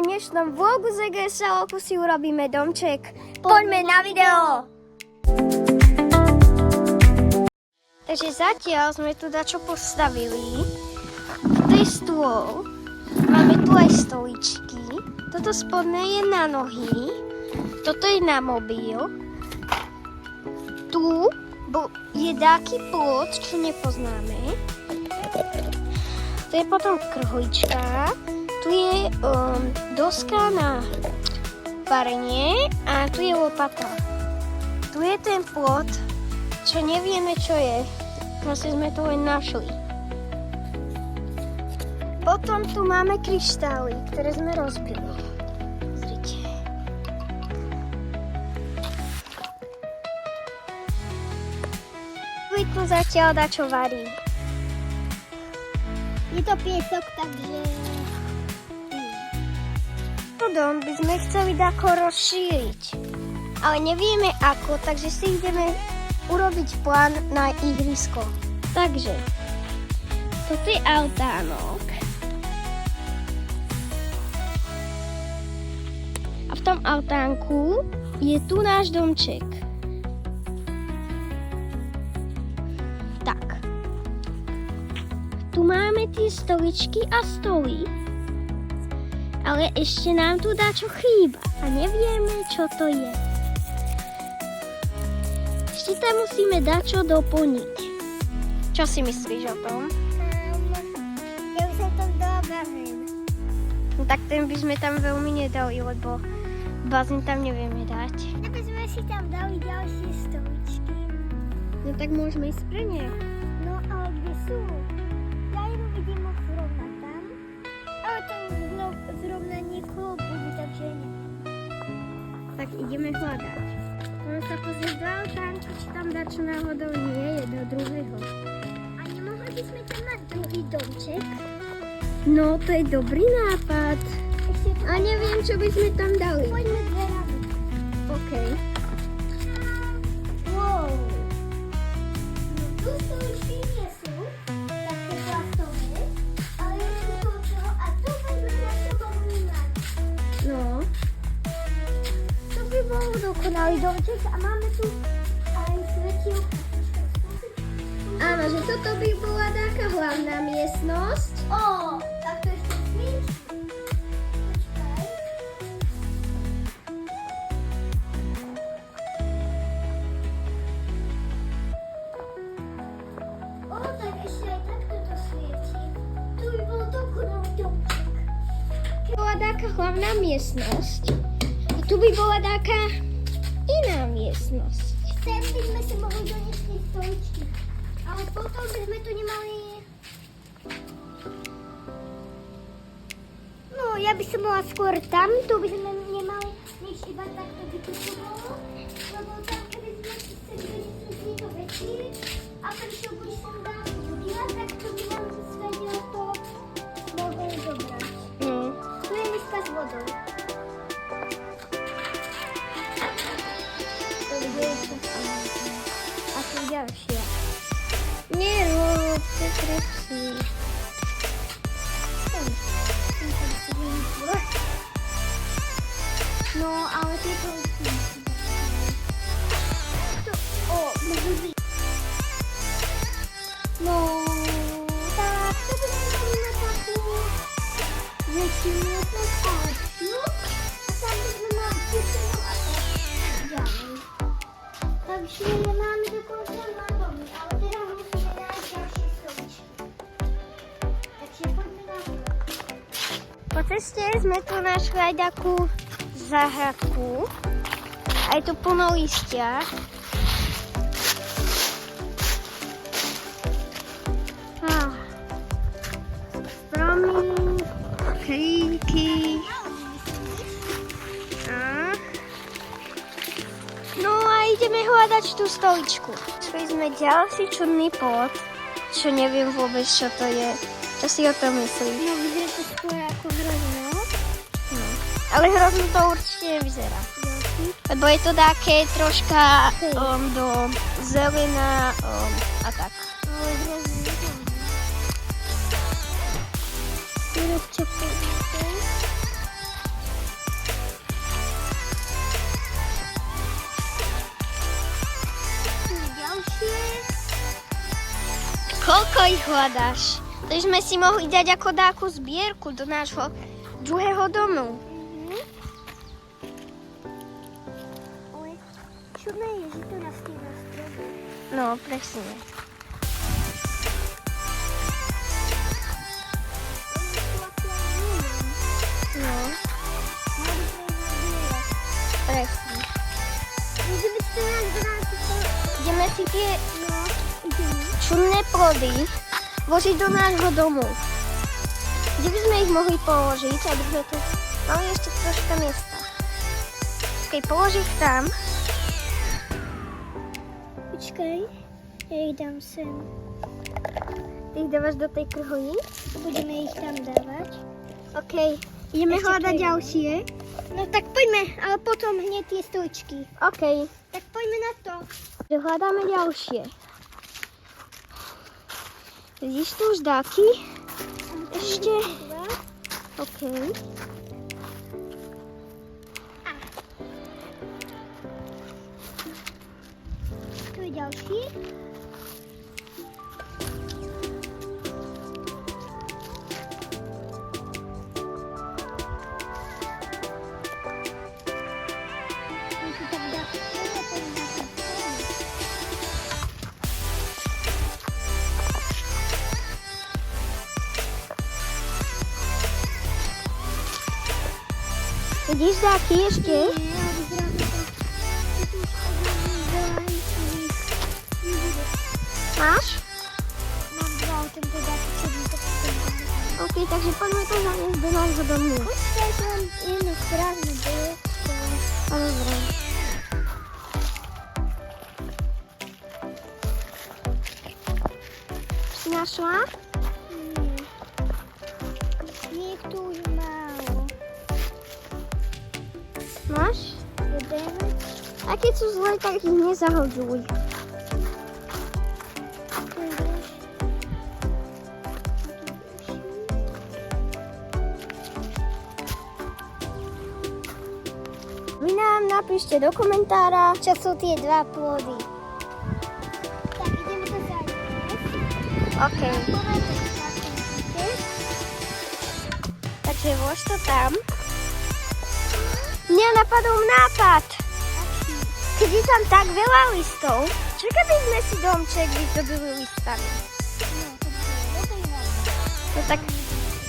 v dnešnom vlogu z EGSL si urobíme domček. Poďme na video! Takže zatiaľ sme tu dačo postavili. Toto je stôl. Máme tu aj stoličky. Toto spodné je na nohy. Toto je na mobil. Tu je dáky plot, čo nepoznáme. Tu je potom krhlička. Tu je doska na varenie a tu je lopata. Tu je ten plot, čo nevieme, čo je. Vlastne sme to len našli. Potom tu máme kryštály, ktoré sme rozbili. Pozrite. Tu zatiaľ dačo varí. Je to piesok, takže... Potom by sme chceli dáko rozšíriť. Ale nevieme ako, takže si ideme urobiť plán na ihrisko. Takže, toto je altánok. A v tom altánku je tu náš domček. Tak. Tu máme tie stoličky a stoly. Ale ešte nám tu dačo chýba a nevieme, čo to je. Ešte tam musíme dačo doplniť. Čo si myslíš o tom? Ja by som tam dala bazén. No, tak ten by sme tam veľmi nedali, lebo bazén tam nevieme dať. Aby sme si tam dali ďalšie stoličky. No tak môžeme ísť pre ne. No ale kde sú? Ja jednu vidím zrovna tam. Ale to zrovna niekoho bude, takže nie. Tak ideme hľadať. On sa pozrieť do altánku, či tam dačo náhodou nie je do druhého. A nemohli by sme tam mať druhý domček? No, to je dobrý nápad. Ešte tu... A neviem, čo by sme tam dali. Poďme dverami. OK. Wow. No tu stoličky nie sú také plastové, ale sú toto a tu poďme na sebou vnímať. No. To by bol dokonalý domček a máme tu aj svetielka. Áno, že toto by bola taká hlavná miestnosť. Ó, tak to ešte sviečky. Počkaj. Ó, tak ešte aj takto to svieti. Tu by bol dokonalý domček. Bola taká hlavná miestnosť. A tu by bola taká iná miestnosť. Sem by sme si mohli doniesť tie stoličky. Ale potom by sme tu nemali... No, ja by som bola skôr tam, tu by sme nemali nič iba takto vykupovalo, lebo tam, keby sme si chceli doniesť tieto veci a prišiel by sem dáko budila, tak to by nám zvedelo to mohol zobrať. Tu je miska s vodou. To bude A tu ďalšia. Nerob, to trepsí. No, ale tieto veci. O, môžu byť. No, tak, to by sme mali na takú väčšiu miestnosť a lepšiu. A tam by sme mali kuchyňu a tak ďalej. Takže máme dokonca na domy, ale teraz musíme nájsť ďalšie stoličky. Takže poďme na to. Po ceste sme tu našli aj takú záhradku. A je tu plno listia. Stromy, kríky. No a ideme hľadať tú stoličku. Šli sme ďalší čudný plot, čo neviem vôbec, čo to je. Čo si o tom myslíš? No, vyzerá to skôr ako hrozno. Ale hrozno to určite nevyzerá. Lebo je to také troška do zelená a tak. Ale hrozno je to. Vyrobte Koľko ich hľadáš? To sme si mohli dať ako dáku zbierku do nášho druhého domu. Ale čudné je, že to rastie na strobe. No, presne. No, presne. Ideme si tie čudné plody vložiť do nášho domu. Kde by sme ich mohli položiť, aby sme tu mali ešte troška miesta. Keď polož ich tam. Počkaj, ja ich dám sem. Ty ich dávaš do tej krhohy? Budeme ich tam dávať. OK. Ideme Ešte hľadať keď- ďalšie. No tak poďme, ale potom hneď tie stoličky. OK. Tak poďme na to. Hľadáme ďalšie. Vidíš tu už dáky? Ešte. OK. Tu je ďalší. Vidíš dáky ešte? Máš? Mám dva, tento dáky černý, tak OK, takže poďme to zaniesť do nášho domu. počkaj, že mám jedno správne bolo. A dobre. Si našla? Nie, tu už málo. Máš? Jeden. A keď sú zlé, tak ich nezahodzuj. Tu je ďalší. Vy nám napíšte do komentára, čo sú tie dva plody. Tak ideme to zaniesť. OK. Takže vlož to tam. Mňa napadol nápad. Keď je tam tak veľa listov, čo keby sme si domček vyzdobili listami?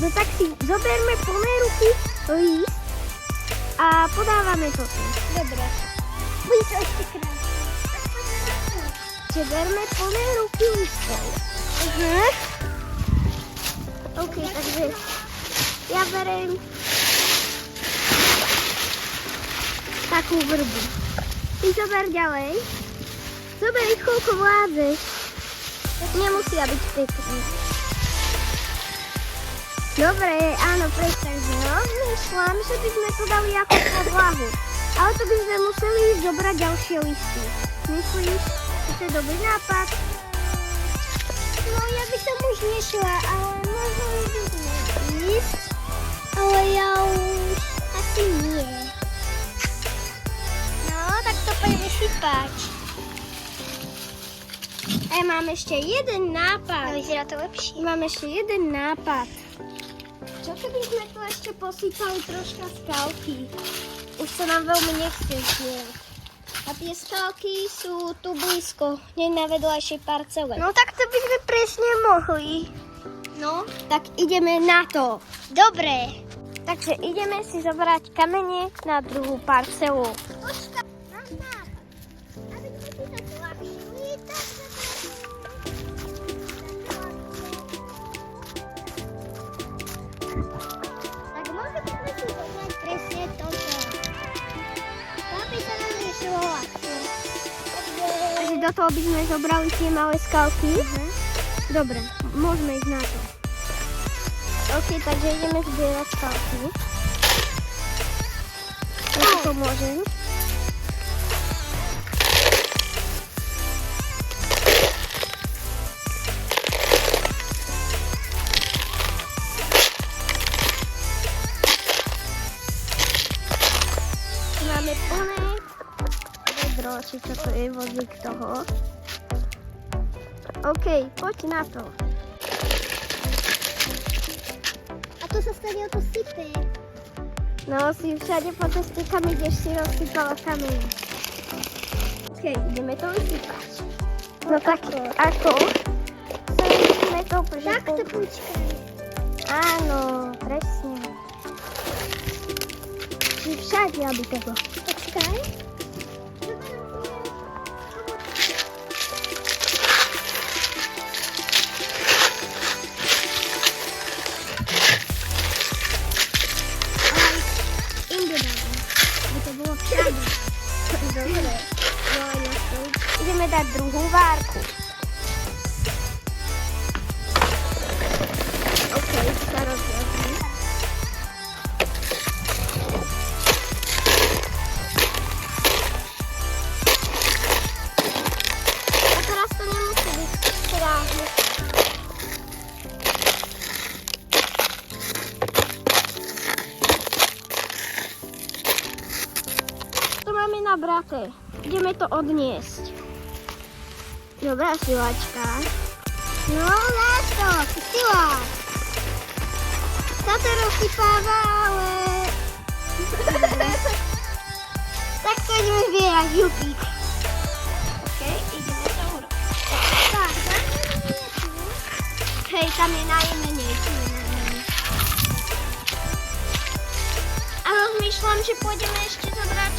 No tak si zoberme plné ruky list a podávame to tu. Dobre. Bude to ešte krásne. Čiže berme plné ruky listov. OK, takže ja berem takú vrbu. Ty zober ďalej. Zober ich, koľko vládzeš. Nemusia byť pekné. Dobre, áno, predstav si, no. Myslím, že by sme to dali ako podlahu. Ale to by sme museli ísť zobrať ďalšie listy. Myslíš, že to je dobrý nápad? No ja by som už nešla, ale možno by sme ísť. Ale ja už asi nie. No, tak to poďme sypať. A ja mám ešte jeden nápad. Vyzerá to lepšie. Mám ešte jeden nápad. Čo keby sme tu ešte posypali troška skalky? Už sa nám veľmi nechce zbierať. A tie skalky sú tu blízko, hneď na vedľajšej parcele. No tak to by sme presne mohli. No, tak ideme na to. Dobre. Takže ideme si zobrať kamene na druhú parcelu. Počkaj, mám nápad. Aby sme si to zľahčili, tak tak možno by sme si zobrať presne toto. To by sa nám riešilo ľahšie. Takže do toho by sme zobrali tie malé skalky. Dobre, môžeme ísť na to. OK, takže ideme zbierať skalky. Ja ti pomôžem. Tu máme plné vedro, či čo to je vozík toho. OK, poď na to. A to sa stane, to sype. No, si všade po ceste, kam ideš, si rozsypala kamene. OK, ideme to vysypať. No tak, ako? Samozrejme to, že... Takto počkaj. Áno, presne. Či všade, aby to bolo. Počkaj. Inde dávam, aby to bolo všade. Dobre. No a na to ideme dať druhú várku. OK, sa rozjazní. A teraz to nemusí byť strážne. To máme nabraté. Ideme to odniesť. Dobrá silačka. No, dáš to, si sila. Sa to rozsypáva, ale... Tak to ideme zbierať, jupík. OK, ideme to urobiť. Tak, dáme tu. Hej, tam je najmenej, tu je najmenej. A rozmýšľam, že pôjdeme ešte zobrať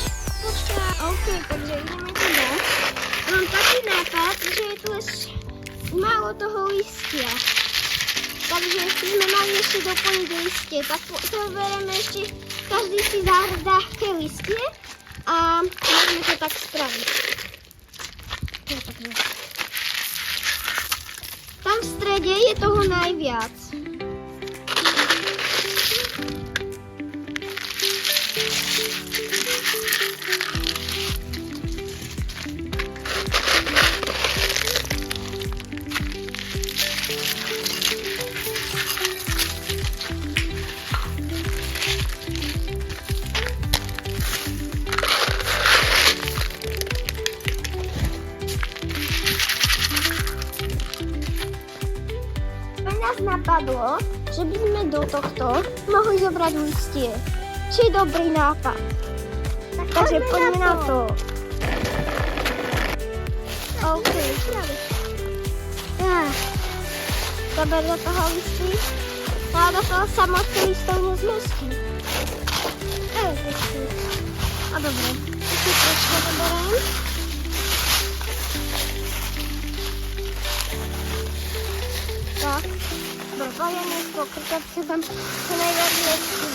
počka. OK, takže ideme tu dať. Mám taký nápad, že je tu ešte málo toho listia. Takže by sme mali ešte doplniť listie. Tak zoberieme ešte, každý si dá tie listie a môžeme to tak spraviť. Tam v strede je toho najviac. Nás napadlo, že by sme do tohto mohli zobrať listie. Či je dobrý nápad. Takže poďme na to. OK. Zober do toho listy. A do toho sa moc listov nezmestí. A dobre. Ešte trošku zoberiem. Tak. Bavíme pokrkat se tam co nejvíc listí.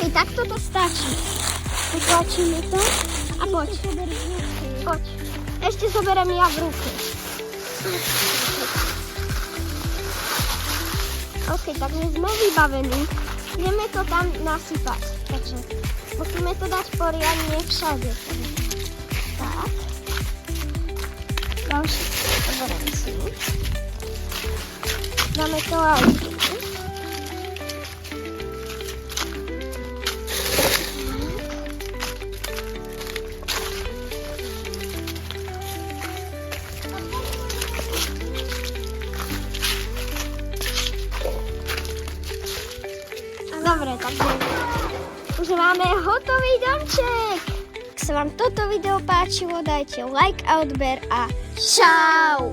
I tak toto stačí. Vytlačíme to a poď. Poď. Ešte zoberiem ja v ruky. OK, takže sme vybavení. Ideme to tam nasypať. Takže musíme to dať poriadne všade. Tak. Ďalší zoberiem si. Dáme to aj tu. Dobre, takže už máme hotový domček. Ak sa vám toto video páčilo, dajte like a odber a čau!